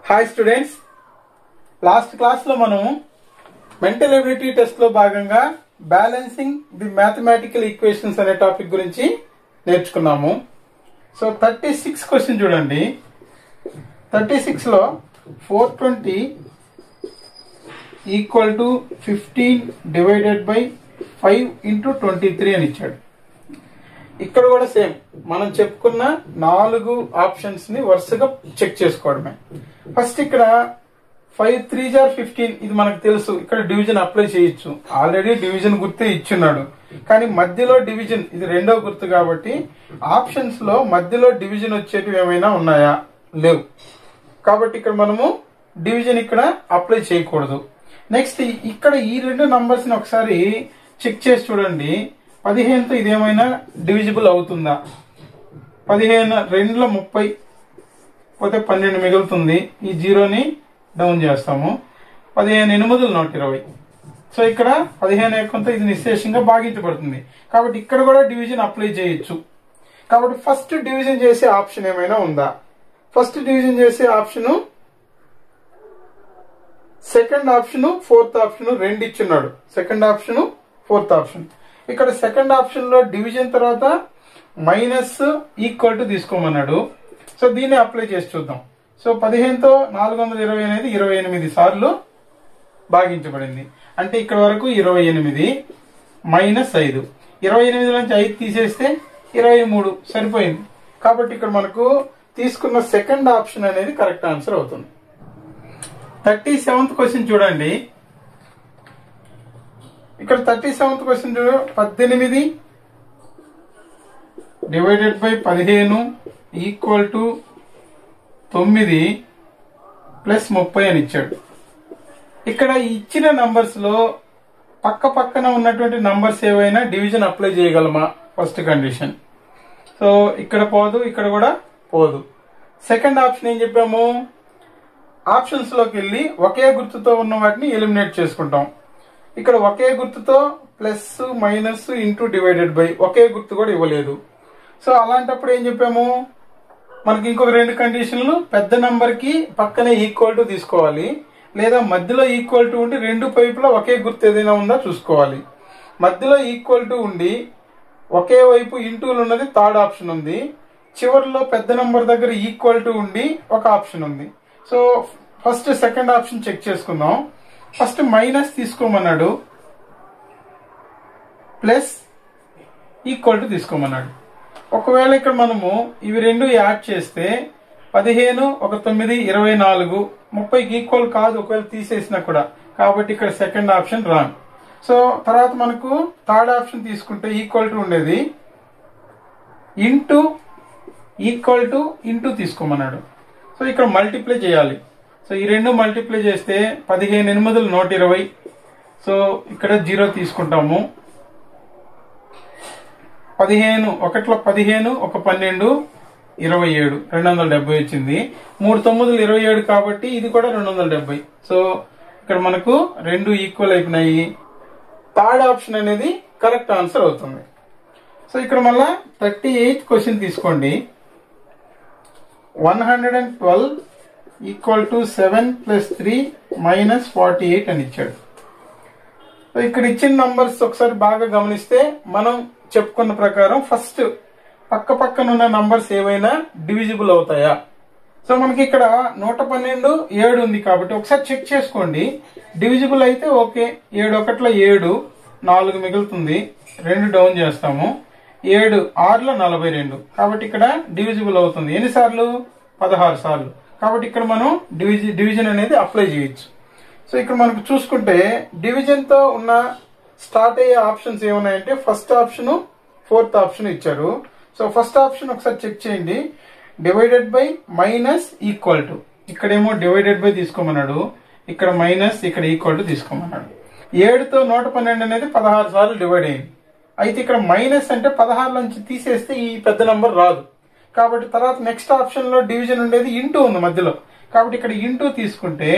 Hi students, last class లో మనం mental ability test లో భాగంగా బ్యాలెన్సింగ్ ది మ్యాథమెటికల్ ఈక్వేషన్స్ అనే టాపిక్ గురించి నేర్చుకున్నాము. సో 36 క్వశ్చన్ చూడండి. 36 లో 420 equal to 15 divided by 5 into 23 అని ఇచ్చాడు. ఇక్కడ కూడా సేమ్ మనం చెప్పుకున్న 4 ఆప్షన్స్ ని వరుసగా చెక్ చేసుకోవడమే. ఫస్ట్ ఇక్కడ 5 3 జార్ 15 ఇది మనకు తెలుసు. ఇక్కడ డివిజన్ అప్లై చేయొచ్చు. ఆల్రెడీ డివిజన్ గుర్తే ఇచ్చున్నాడు, కానీ మధ్యలో డివిజన్ ఇది రెండో గుర్తు కాబట్టి ఆప్షన్స్ లో మధ్యలో డివిజన్ వచ్చేటివి ఏమైనా ఉన్నాయా? లేవు. కాబట్టి ఇక్కడ మనము డివిజన్ ఇక్కడ అప్లై చేయకూడదు. నెక్స్ట్ ఇక్కడ ఈ రెండు నంబర్స్ ని ఒకసారి చెక్ చేసి చూడండి. 15తో ఇదేమైనా డివిజిబుల్ అవుతుందా? 15 2లో 30 పోతే 12 మిగులుతుంది. ఈ జీరోని డౌన్ చేస్తాము. 15 8 120. సో ఇక్కడ 15 ఎక్కువతో ఇది నిశ్శేషంగా భాగించబడుతుంది. కాబట్టి ఇక్కడ కూడా డివిజన్ అప్లై చేయొచ్చు. కాబట్టి ఫస్ట్ డివిజన్ చేసే ఆప్షన్ ఏమైనా ఉందా? ఫస్ట్ డివిజన్ చేసే option, second option, fourth option రెండు ఇచ్చున్నాడు. Second option, fourth option. ఇక్కడ సెకండ్ ఆప్షన్ లో డివిజన్ తర్వాత మైనస్ ఈక్వల్ టు తీసుకోమన్నాడు. సో దీన్ని అప్లై చేసి చూద్దాం. సో 15తో 420 అనేది 28 సార్లు భాగించబడింది. అంటే ఇక్కడ వరకు 28 మైనస్ 5. 28 నుంచి 5 తీసేస్తే 23 సరిపోయింది. కాబట్టి ఇక్కడ మనకు తీసుకున్న సెకండ్ ఆప్షన్ అనేది కరెక్ట్ ఆన్సర్ అవుతుంది. 37th క్వశ్చన్ చూడండి. ఇక్కడ 37th క్వశ్చన్ చూడ 18 divided by 15 equal to 9 plus 30 అని ఇచ్చాడు. ఇక్కడ ఇచ్చిన నంబర్స్ లో పక్క పక్కన ఉన్నటువంటి నంబర్స్ ఏవైనా డివిజన్ అప్లై చేయగలమా? First condition. సో ఇక్కడ పోదు, ఇక్కడ కూడా పోదు. సెకండ్ ఆప్షన్ ఏం చెప్పాము? ఆప్షన్స్ లోకి వెళ్ళి ఒకే గుర్తుతో ఉన్న వాటిని ఎలిమినేట్ చేసుకుంటాం. ఇక్కడ ఒకే గుర్తుతో plus minus into divided by ఒకే గుర్తు కూడా ఇవ్వలేదు. సో అలాంటప్పుడు ఏం చెప్పాము? మనకి ఇంకొక రెండు కండిషన్లు, పెద్ద నంబర్ కి పక్కనే ఈక్వల్ టు తీసుకోవాలి, లేదా మధ్యలో ఈక్వల్ టు ఉండి రెండు వైపులా ఒకే గుర్తు ఏదైనా ఉందా చూసుకోవాలి. మధ్యలో ఈక్వల్ టు ఉండి ఒకే వైపు ఇంటూలు ఉన్నది థర్డ్ ఆప్షన్ ఉంది. చివరిలో పెద్ద నంబర్ దగ్గర ఈక్వల్ టు ఉండి ఒక ఆప్షన్ ఉంది. So first second option check చేసుకుందాం. ఫస్ట్ మైనస్ తీసుకోమన్నాడు, ప్లస్ ఈక్వల్ టు తీసుకోమన్నాడు. ఒకవేళ ఇక్కడ మనము ఇవి రెండు యాడ్ చేస్తే 15 1 9 24 30కి ఈక్వల్ కాదు ఒకవేళ తీసేసినా కూడా. కాబట్టి ఇక్కడ సెకండ్ ఆప్షన్ రాంగ్. సో తర్వాత మనకు థర్డ్ ఆప్షన్ తీసుకుంటే ఈక్వల్ టు ఉండేది ఇంటూ ఈక్వల్ టు ఇంటూ తీసుకోమన్నాడు. సో ఇక్కడ మల్టిప్లై చేయాలి. సో ఈ రెండు మల్టిప్లై చేస్తే 15 8 120. సో ఇక్కడ 0 తీసుకుంటాము. 15 1 15 1 12 27 270 వచ్చింది. 3 9 27 కాబట్టి ఇది కూడా 270. సో ఇక్కడ మనకు రెండు ఈక్వల్ అయిపోయినాయి. థర్డ్ ఆప్షన్ అనేది కరెక్ట్ ఆన్సర్ అవుతుంది. సో ఇక్కడ మళ్ళా 38th క్వశ్చన్ తీసుకోండి. 112 ఈక్వల్ టు 7 ప్లస్ 3 మైనస్ 48 అని ఇచ్చాడు. సో ఇక్కడ ఇచ్చిన నంబర్స్ ఒకసారి బాగా గమనిస్తే మనం చెప్పుకున్న ప్రకారం ఫస్ట్ పక్క పక్కన ఉన్న నంబర్స్ ఏవైనా డివిజిబుల్ అవుతాయా? సో మనకి ఇక్కడ 112 7 ఉంది కాబట్టి ఒకసారి చెక్ చేసుకోండి. డివిజిబుల్ అయితే ఓకే. 7 1 7 4 మిగులుతుంది. 2 డౌన్ చేస్తాము. 7 6 42 కాబట్టి ఇక్కడ డివిజిబుల్ అవుతుంది. ఎన్నిసార్లు? 16 సార్లు. కాబట్టి ఇక్కడ మనం డివిజన్ అనేది అప్లై చేయొచ్చు. సో ఇక్కడ మనకు చూసుకుంటే డివిజన్ తో ఉన్న స్టార్ట్ అయ్యే ఆప్షన్స్ ఏమున్నాయంటే ఫస్ట్ ఆప్షన్, ఫోర్త్ ఆప్షన్ ఇచ్చారు. సో ఫస్ట్ ఆప్షన్ ఒకసారి చెక్ చేయండి. Divided by minus equal to. ఇక్కడేమో డివైడెడ్ బై తీసుకోమన్నాడు, ఇక్కడ మైనస్, ఇక్కడ ఈక్వల్ టు తీసుకోమన్నాడు. 7తో 112 అనేది 16 సార్లు డివైడ్ అయింది. అయితే ఇక్కడ మైనస్ అంటే 16 నుంచి తీసేస్తే ఈ పెద్ద నంబర్ రాదు. కాబట్టి తర్వాత నెక్స్ట్ ఆప్షన్ లో డివిజన్ ఉండేది ఇంటూ ఉంది మధ్యలో. కాబట్టి ఇక్కడ ఇంటూ తీసుకుంటే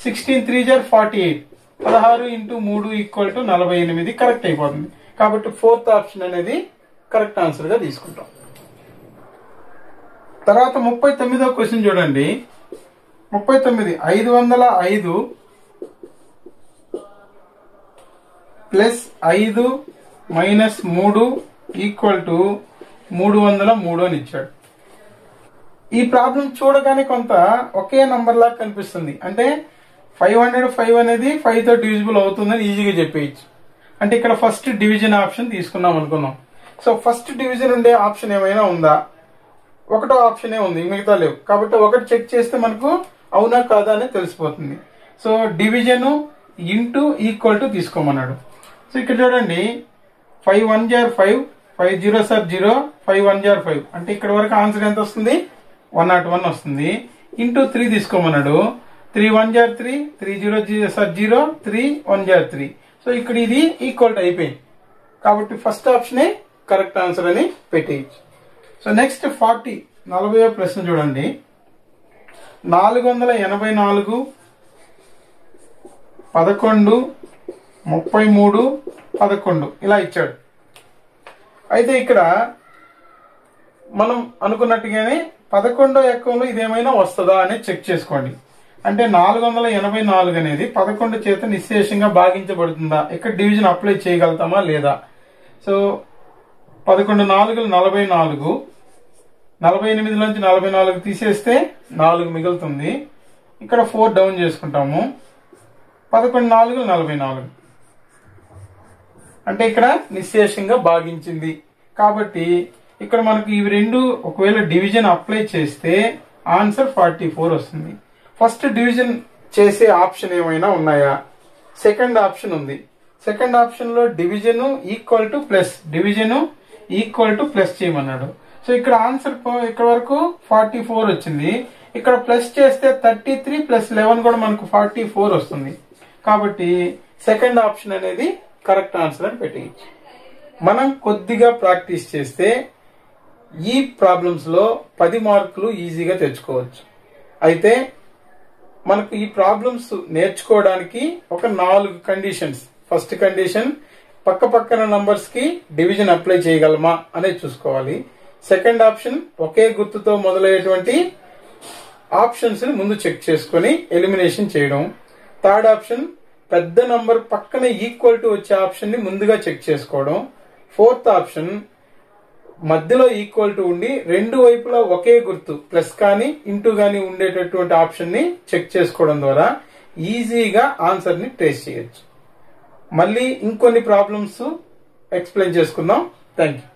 16 3 జార్ 48 16 ఇంటూ 3 ఈక్వల్ టు 48 కరెక్ట్ అయిపోతుంది. కాబట్టి ఫోర్త్ ఆప్షన్ అనేది కరెక్ట్ ఆన్సర్ గా తీసుకుంటాం. తర్వాత 39వ క్వశ్చన్ చూడండి. 39 505 ప్లస్ 5 మైనస్ 3 ఈక్వల్ టు 303 అని ఇచ్చాడు. ఈ ప్రాబ్లం చూడగానే కొంత ఒకే నంబర్ లాగా కనిపిస్తుంది. అంటే 505 అనేది 5 తో డివిజిబుల్ అవుతుందని ఈజీగా చెప్పేయచ్చు. అంటే ఇక్కడ ఫస్ట్ డివిజన్ ఆప్షన్ తీసుకున్నాం అనుకున్నాం. సో ఫస్ట్ డివిజన్ ఉండే ఆప్షన్ ఏమైనా ఉందా? ఒకటో ఆప్షనే ఉంది, మిగతా లేవు. కాబట్టి ఒకటి చెక్ చేస్తే మనకు అవునా కాదా అని తెలిసిపోతుంది. So division into equal to తీసుకోమన్నాడు. సో ఇక్కడ చూడండి 5 1 jar 5, 5 0 సార్ 0, 5 1 jar 5. అంటే ఇక్కడ వరకు ఆన్సర్ ఎంత వస్తుంది? 101 వస్తుంది. Into 3 తీసుకోమన్నాడు. 3 1 jar 3, 3 0 sir 0, 3 1 jar 3. So ఇక్కడ ఇది ఈక్వల్ టు అయిపోయింది. కాబట్టి ఫస్ట్ ఆప్షనే కరెక్ట్ ఆన్సర్ అని పెట్టేయచ్చు. సో నెక్స్ట్ 40వ ప్రశ్న చూడండి. 484 11 33 11 ఇలా ఇచ్చాడు. అయితే ఇక్కడ మనం అనుకున్నట్టుగానే 11వ ఎక్కంలో ఇదేమైనా వస్తుందా అనేది చెక్ చేసుకోండి. అంటే 484 అనేది 11 చేత నిశ్శేషంగా భాగించబడుతుందా? ఇక్కడ డివిజన్ అప్లై చేయగలుగుతామా లేదా? సో 11 4 44, 48 నుంచి 44 తీసేస్తే 4 మిగులుతుంది. ఇక్కడ 4 డౌన్ చేసుకుంటాము. 11 4 44. అంటే ఇక్కడ నిశ్శేషంగా భాగించింది. కాబట్టి ఇక్కడ మనకు ఇవి రెండు ఒకవేళ డివిజన్ అప్లై చేస్తే ఆన్సర్ 44 వస్తుంది. ఫస్ట్ డివిజన్ చేసే ఆప్షన్ ఏమైనా ఉన్నాయా? సెకండ్ ఆప్షన్ ఉంది. సెకండ్ ఆప్షన్ లో division equal to plus, division equal to plus చేయమన్నాడు. సో ఇక్కడ ఆన్సర్ ఇక్కడ వరకు 44 వచ్చింది. ఇక్కడ ప్లస్ చేస్తే 33 ప్లస్ 11 కూడా మనకు 44 వస్తుంది. కాబట్టి సెకండ్ ఆప్షన్ అనేది కరెక్ట్ ఆన్సర్ అని పెట్టేయచ్చు. మనం కొద్దిగా ప్రాక్టీస్ చేస్తే ఈ ప్రాబ్లమ్స్ లో 10 మార్కులు ఈజీగా తెచ్చుకోవచ్చు. అయితే మనకు ఈ ప్రాబ్లమ్స్ నేర్చుకోవడానికి ఒక 4 కండిషన్స్. ఫస్ట్ కండిషన్, పక్క పక్కన నంబర్స్ కి డివిజన్ అప్లై చేయగలమా అనేది చూసుకోవాలి. సెకండ్ ఆప్షన్, ఒకే గుర్తుతో మొదలయ్యేటువంటి ఆప్షన్స్ ని ముందు చెక్ చేసుకుని ఎలిమినేషన్ చేయడం. థర్డ్ ఆప్షన్, పెద్ద నంబర్ పక్కన ఈక్వల్ టు వచ్చే ఆప్షన్ ని ముందుగా చెక్ చేసుకోవడం. ఫోర్త్ ఆప్షన్, మధ్యలో ఈక్వల్ టు ఉండి రెండు వైపులా ఒకే గుర్తు ప్లస్ కానీ ఇంటూ కానీ ఉండేటటువంటి ఆప్షన్ ని చెక్ చేసుకోవడం ద్వారా ఈజీగా ఆన్సర్ ని ట్రేస్ చేయొచ్చు. మళ్ళీ ఇంకొన్ని ప్రాబ్లమ్స్ ఎక్స్ప్లెయిన్ చేసుకుందాం. Thank you.